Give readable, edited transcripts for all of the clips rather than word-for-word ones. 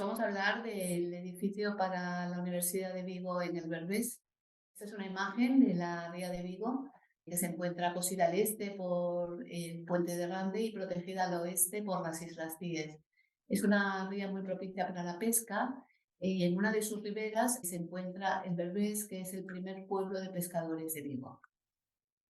Vamos a hablar del edificio para la Universidad de Vigo en el Berbés. Esta es una imagen de la ría de Vigo, que se encuentra cosida al este por el Puente de Rande y protegida al oeste por las Islas Cíes. Es una ría muy propicia para la pesca y en una de sus riberas se encuentra el Berbés, que es el primer pueblo de pescadores de Vigo.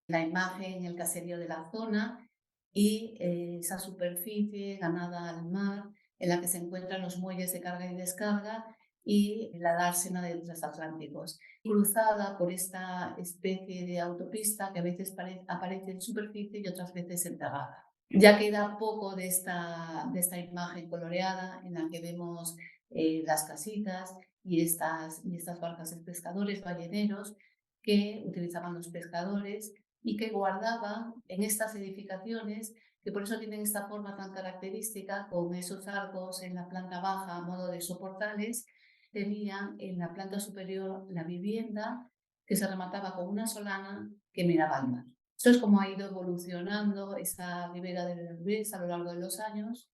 La imagen, el caserío de la zona y esa superficie ganada al mar en la que se encuentran los muelles de carga y descarga y la dársena de transatlánticos, cruzada por esta especie de autopista que a veces aparece en superficie y otras veces enterrada. Ya queda poco de esta imagen coloreada en la que vemos las casitas y estas barcas de pescadores balleneros que utilizaban los pescadores y que guardaban en estas edificaciones, que por eso tienen esta forma tan característica, con esos arcos en la planta baja a modo de soportales, tenían en la planta superior la vivienda que se remataba con una solana que miraba al mar. Esto es como ha ido evolucionando esa ribera del Berbés a lo largo de los años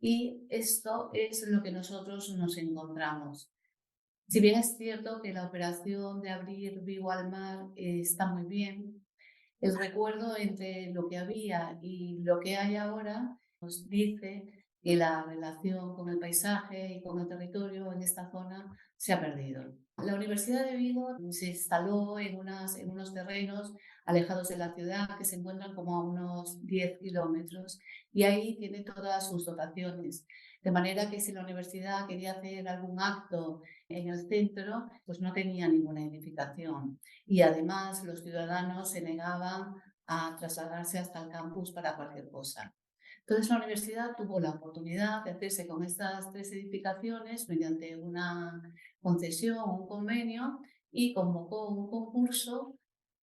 y esto es lo que nosotros nos encontramos. Si bien es cierto que la operación de abrir Vigo al mar está muy bien, el recuerdo entre lo que había y lo que hay ahora nos dice que la relación con el paisaje y con el territorio en esta zona se ha perdido. La Universidad de Vigo se instaló en unos terrenos alejados de la ciudad que se encuentran como a unos 10 kilómetros y ahí tiene todas sus dotaciones. De manera que si la universidad quería hacer algún acto en el centro, pues no tenía ninguna edificación y además los ciudadanos se negaban a trasladarse hasta el campus para cualquier cosa. Entonces la universidad tuvo la oportunidad de hacerse con estas tres edificaciones mediante una concesión, un convenio, y convocó un concurso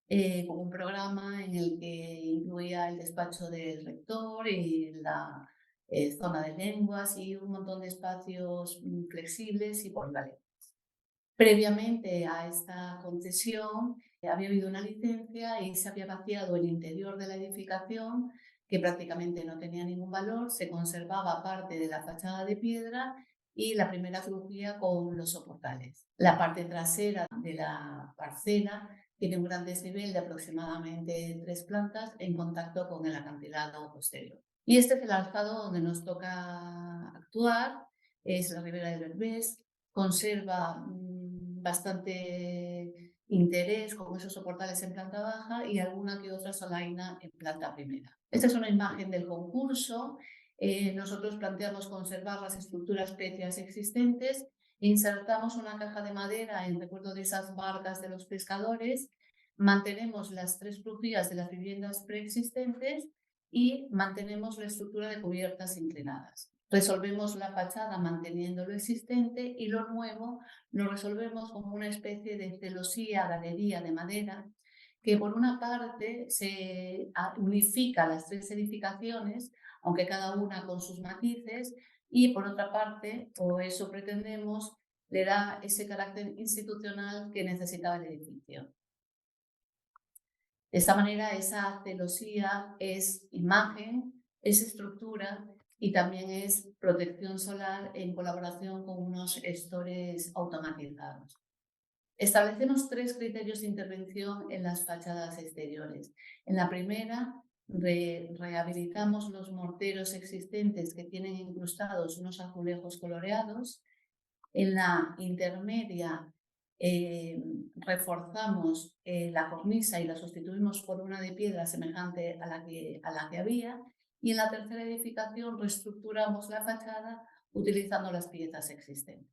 con un programa en el que incluía el despacho del rector y la zona de lenguas y un montón de espacios flexibles y polivalentes. Previamente a esta concesión había habido una licencia y se había vaciado el interior de la edificación, que prácticamente no tenía ningún valor, se conservaba parte de la fachada de piedra y la primera crujía con los soportales. La parte trasera de la parcela tiene un gran desnivel de aproximadamente 3 plantas en contacto con el acantilado posterior. Y este es el alzado donde nos toca actuar, es la ribera del Berbés, conserva bastante interés con esos soportales en planta baja y alguna que otra solaina en planta primera. Esta es una imagen del concurso. Nosotros planteamos conservar las estructuras pétreas existentes e insertamos una caja de madera en recuerdo de esas barcas de los pescadores, mantenemos las 3 crujías de las viviendas preexistentes y mantenemos la estructura de cubiertas inclinadas. Resolvemos la fachada manteniendo lo existente y lo nuevo lo resolvemos como una especie de celosía, galería de madera, que por una parte se unifica las 3 edificaciones, aunque cada una con sus matices, y por otra parte, o eso pretendemos, le da ese carácter institucional que necesitaba el edificio. De esta manera, esa celosía es imagen, es estructura y también es protección solar en colaboración con unos estores automatizados. Establecemos 3 criterios de intervención en las fachadas exteriores. En la primera, rehabilitamos los morteros existentes que tienen incrustados unos azulejos coloreados. En la intermedia, reforzamos la cornisa y la sustituimos por una de piedra semejante a la que había. Y en la tercera edificación reestructuramos la fachada utilizando las piezas existentes.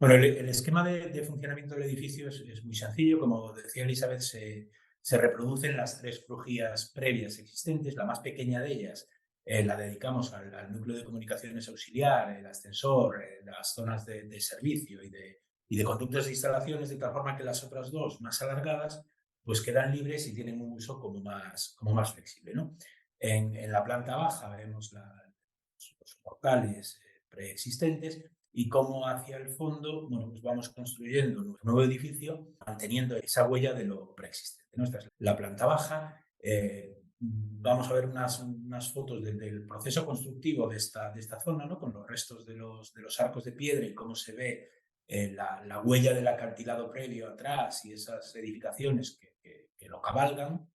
Bueno, el esquema de funcionamiento del edificio es muy sencillo. Como decía Elizabeth, se reproducen las 3 crujías previas existentes. La más pequeña de ellas la dedicamos al núcleo de comunicaciones auxiliar, el ascensor, las zonas de servicio y de conductos de instalaciones, de tal forma que las otras 2 más alargadas pues quedan libres y tienen un uso como más flexible, ¿no? En la planta baja vemos los portales preexistentes y cómo hacia el fondo, bueno, pues vamos construyendo un nuevo edificio manteniendo esa huella de lo preexistente, ¿no? Esta es la planta baja. vamos a ver unas fotos del proceso constructivo de esta zona, ¿no? Con los restos de los arcos de piedra y cómo se ve la huella del acantilado previo atrás y esas edificaciones que lo cabalgan,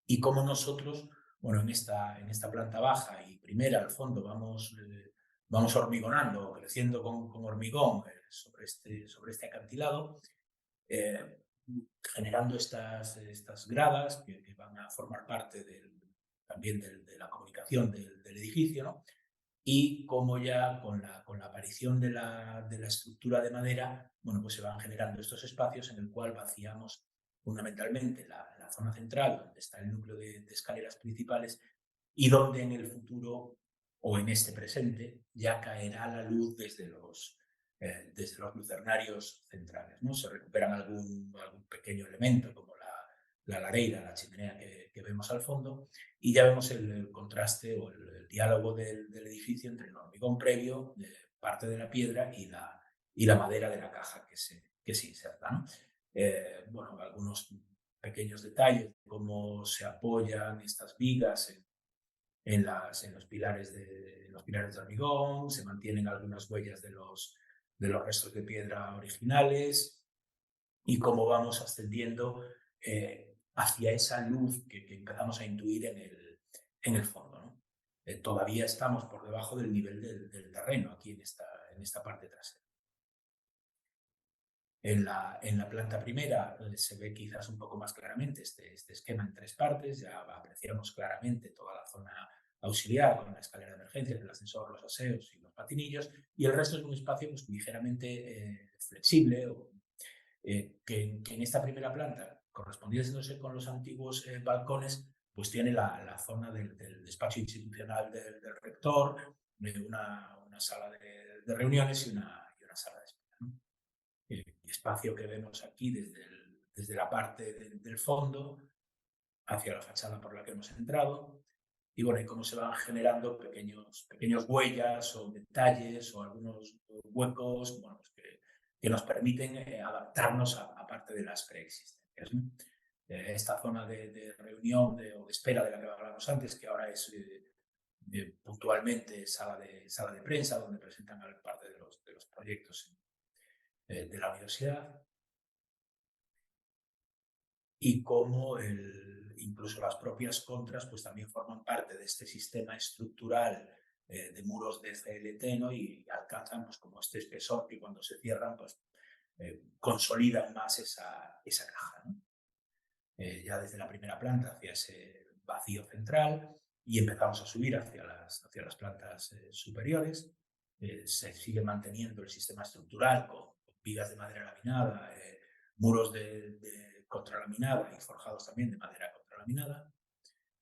y cómo nosotros, bueno, en esta planta baja y primera al fondo vamos hormigonando, creciendo con hormigón sobre este acantilado, eh, generando estas gradas que van a formar parte también de la comunicación del edificio, ¿no? Y cómo ya con la aparición de la estructura de madera, bueno, pues se van generando estos espacios en el cual vaciamos fundamentalmente la zona central, donde está el núcleo de escaleras principales, y donde en el futuro o en este presente ya caerá la luz desde los lucernarios centrales, ¿no? Se recuperan algún pequeño elemento como la lareira, la chimenea que vemos al fondo, y ya vemos el contraste o el diálogo del edificio entre el hormigón previo, parte de la piedra y la madera de la caja que se inserta, ¿no? Bueno, algunos pequeños detalles de cómo se apoyan estas vigas en los pilares de hormigón, se mantienen algunas huellas de los restos de piedra originales, y cómo vamos ascendiendo hacia esa luz que empezamos a intuir en el fondo, ¿no? Todavía estamos por debajo del nivel del terreno aquí en esta parte trasera. En la planta primera se ve quizás un poco más claramente este esquema en tres partes. Ya apreciamos claramente toda la zona auxiliar con la escalera de emergencias, el ascensor, los aseos y los patinillos, y el resto es un espacio pues, ligeramente flexible, que en esta primera planta, correspondiéndose con los antiguos balcones, pues tiene la zona del despacho institucional del rector, una sala de reuniones y una sala de espera, ¿no? El espacio que vemos aquí desde la parte del fondo hacia la fachada por la que hemos entrado, y bueno, y cómo se van generando pequeños huellas o detalles o algunos huecos, bueno, pues que nos permiten adaptarnos a parte de las preexistencias, ¿no? Esta zona de reunión o de espera de la que hablábamos antes, que ahora es puntualmente sala de prensa, donde presentan parte de los proyectos de la universidad, y cómo incluso las propias contras pues también forman parte de este sistema estructural de muros de CLT, ¿no? Y alcanzan pues, como este espesor que cuando se cierran pues consolidan más esa caja, ¿no? Ya desde la primera planta hacia ese vacío central, y empezamos a subir hacia las plantas superiores. Se sigue manteniendo el sistema estructural con vigas de madera laminada, muros de contralaminada y forjados también de madera contralaminada.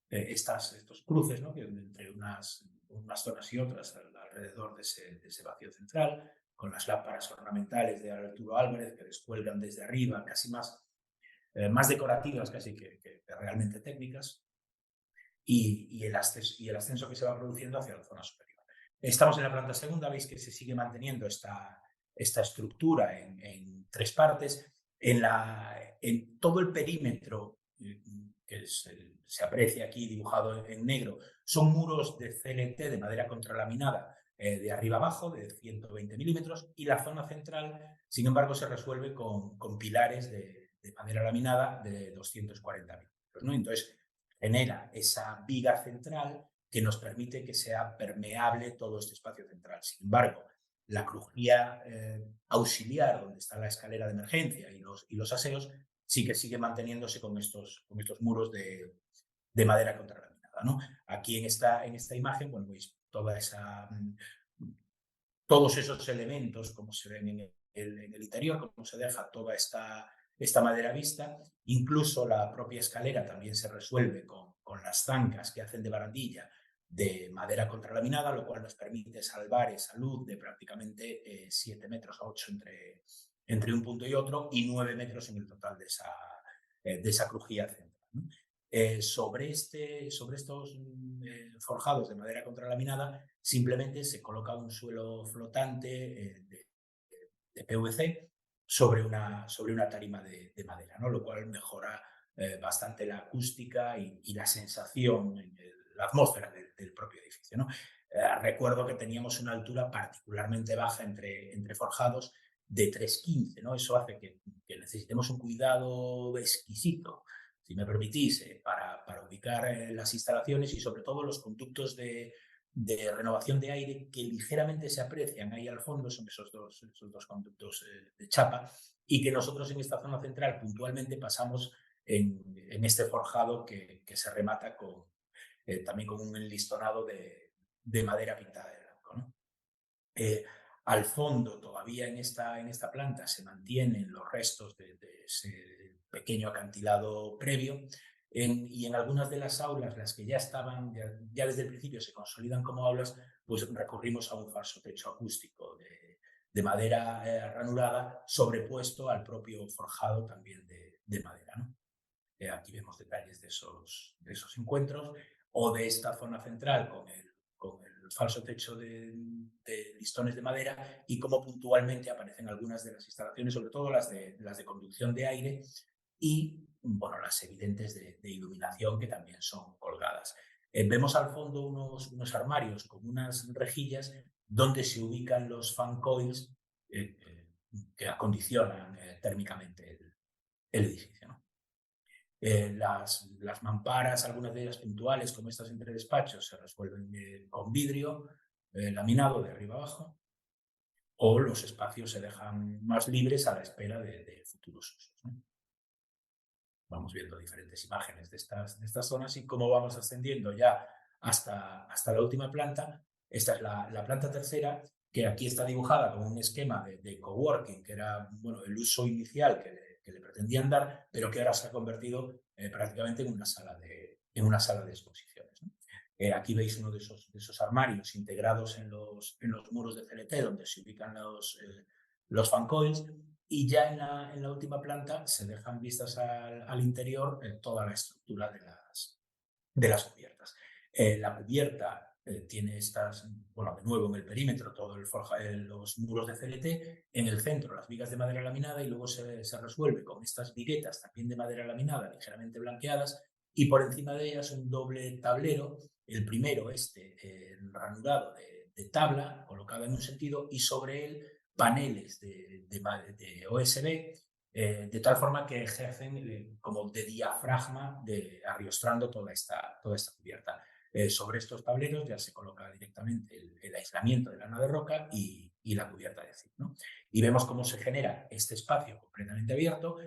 Estos cruces, ¿no? Que entre unas zonas y otras alrededor de ese vacío central, con las lámparas ornamentales de Arturo Álvarez que descuelgan desde arriba, casi más decorativas casi que realmente técnicas, y el ascenso que se va produciendo hacia la zona superior. Estamos en la planta segunda, veis que se sigue manteniendo esta estructura en tres partes. En todo el perímetro que se aprecia aquí dibujado en negro, son muros de CLT de madera contralaminada de arriba abajo, de 120 milímetros, y la zona central, sin embargo, se resuelve con pilares de madera laminada de 240 milímetros, ¿no? Entonces, genera esa viga central que nos permite que sea permeable todo este espacio central. Sin embargo, la crujía auxiliar, donde está la escalera de emergencia y los aseos, sí que sigue manteniéndose con estos muros de madera contralaminada, ¿no? Aquí en esta imagen, bueno, veis todos esos elementos, como se ven en el interior, cómo se deja toda esta madera vista. Incluso la propia escalera también se resuelve con las zancas que hacen de barandilla de madera contralaminada, lo cual nos permite salvar esa luz de prácticamente 7 metros a 8 entre un punto y otro, y 9 metros en el total de esa crujía central, ¿no? Sobre estos forjados de madera contralaminada simplemente se coloca un suelo flotante de PVC sobre una tarima de madera, ¿no? Lo cual mejora bastante la acústica y la sensación, la atmósfera del propio edificio, ¿no? Recuerdo que teníamos una altura particularmente baja entre forjados de 3,15, ¿no? Eso hace que necesitemos un cuidado exquisito, si me permitís, para ubicar las instalaciones y sobre todo los conductos de renovación de aire que ligeramente se aprecian ahí al fondo, son esos dos conductos de chapa, y que nosotros en esta zona central puntualmente pasamos en este forjado que se remata también con un enlistonado de madera pintada de blanco, ¿no? Al fondo, todavía en esta planta, se mantienen los restos de ese pequeño acantilado previo, y en algunas de las aulas, las que ya estaban, ya desde el principio se consolidan como aulas, pues recurrimos a un falso techo acústico de madera ranurada, sobrepuesto al propio forjado también de madera, ¿no? Aquí vemos detalles de esos encuentros, o de esta zona central con el falso techo de listones de madera, y cómo puntualmente aparecen algunas de las instalaciones, sobre todo las de conducción de aire, y bueno, las evidentes de iluminación, que también son colgadas. Vemos al fondo unos armarios con unas rejillas donde se ubican los fan coils que acondicionan térmicamente el edificio, ¿no? Las mamparas, algunas de ellas puntuales, como estas entre despachos, se resuelven con vidrio laminado de arriba abajo, o los espacios se dejan más libres a la espera de futuros usos, ¿no? Vamos viendo diferentes imágenes de estas zonas, y cómo vamos ascendiendo ya hasta la última planta. Esta es la planta tercera, que aquí está dibujada con un esquema de coworking, que era, bueno, el uso inicial que le pretendían dar, pero que ahora se ha convertido prácticamente en una sala de exposiciones, ¿no? Aquí veis uno de esos armarios integrados en los muros de CLT, donde se ubican los fancoils, y ya en la última planta se dejan vistas al interior toda la estructura de las cubiertas. La cubierta tiene bueno, de nuevo en el perímetro, los muros de CLT, en el centro las vigas de madera laminada, y luego se resuelve con estas viguetas también de madera laminada, ligeramente blanqueadas, y por encima de ellas un doble tablero, el primero ranurado de tabla, colocado en un sentido, y sobre él paneles de OSB, de tal forma que ejercen como de diafragma, arriostrando toda esta cubierta. Sobre estos tableros ya se coloca directamente el aislamiento de lana de roca y la cubierta de zinc, ¿no? Y vemos cómo se genera este espacio completamente abierto,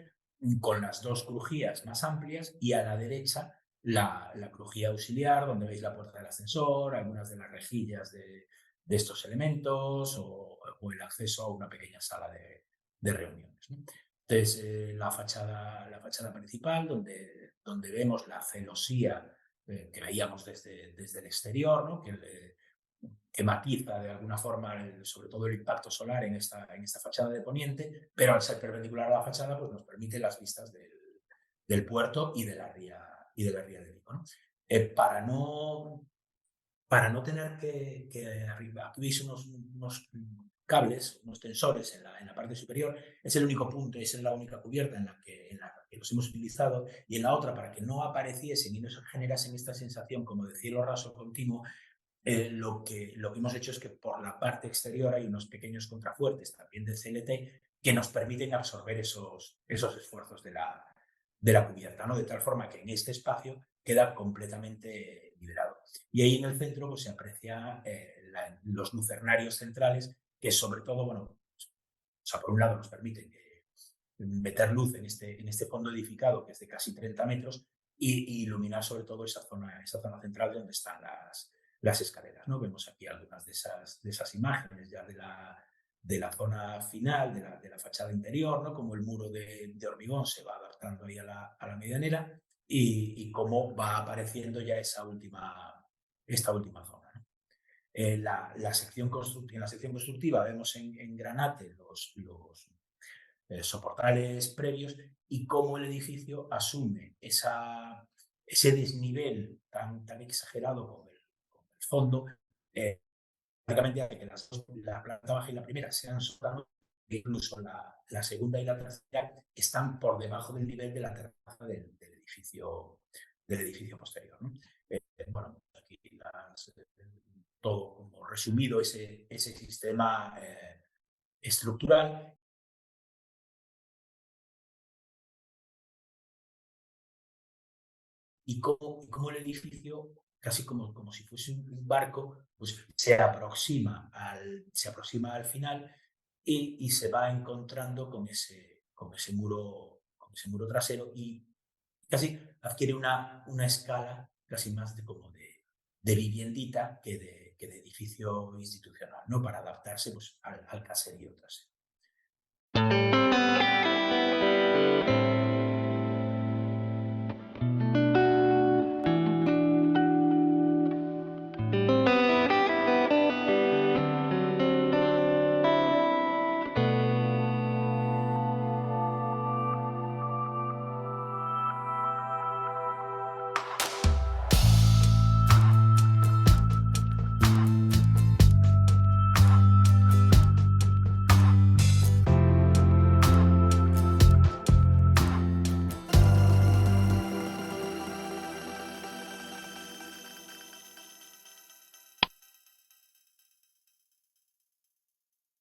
con las dos crujías más amplias, y a la derecha la crujía auxiliar, donde veis la puerta del ascensor, algunas de las rejillas de estos elementos, o el acceso a una pequeña sala de reuniones, ¿no? Entonces, la fachada principal, donde vemos la celosía que veíamos desde el exterior, ¿no? Que matiza de alguna forma sobre todo el impacto solar en esta fachada de poniente, pero al ser perpendicular a la fachada, pues nos permite las vistas del puerto y de la ría de Vigo, ¿no? Para no tener que arriba, aquí veis unos cables, unos tensores en la parte superior, es el único punto, es la única cubierta en la que los hemos utilizado, y en la otra, para que no apareciesen y no se generasen esta sensación como de cielo raso continuo, lo que hemos hecho es que por la parte exterior hay unos pequeños contrafuertes también de CLT, que nos permiten absorber esos esfuerzos de la cubierta, ¿no? De tal forma que en este espacio queda completamente liberado. Y ahí en el centro pues, se aprecia los lucernarios centrales, que sobre todo, bueno, o sea, por un lado nos permiten meter luz en este fondo edificado, que es de casi 30 metros, y iluminar sobre todo esa zona central donde están las escaleras, ¿no? Vemos aquí algunas de esas imágenes ya de la zona final, de la fachada interior, ¿no? Como el muro de hormigón se va adaptando ahí a la medianera, y cómo va apareciendo ya esta última zona, ¿no? En la sección constructiva vemos en granate los soportales previos, y cómo el edificio asume ese desnivel tan exagerado con el fondo, prácticamente hace que la planta baja y la primera sean sótanos, incluso la segunda y la tercera están por debajo del nivel de la terraza del edificio posterior, ¿no? Bueno, aquí todo como resumido ese sistema estructural. Y cómo el edificio, casi como si fuese un barco, pues se aproxima al final y se va encontrando con ese muro trasero y casi adquiere una escala casi más como de viviendita que de edificio institucional, ¿no? Para adaptarse pues, al caserío trasero.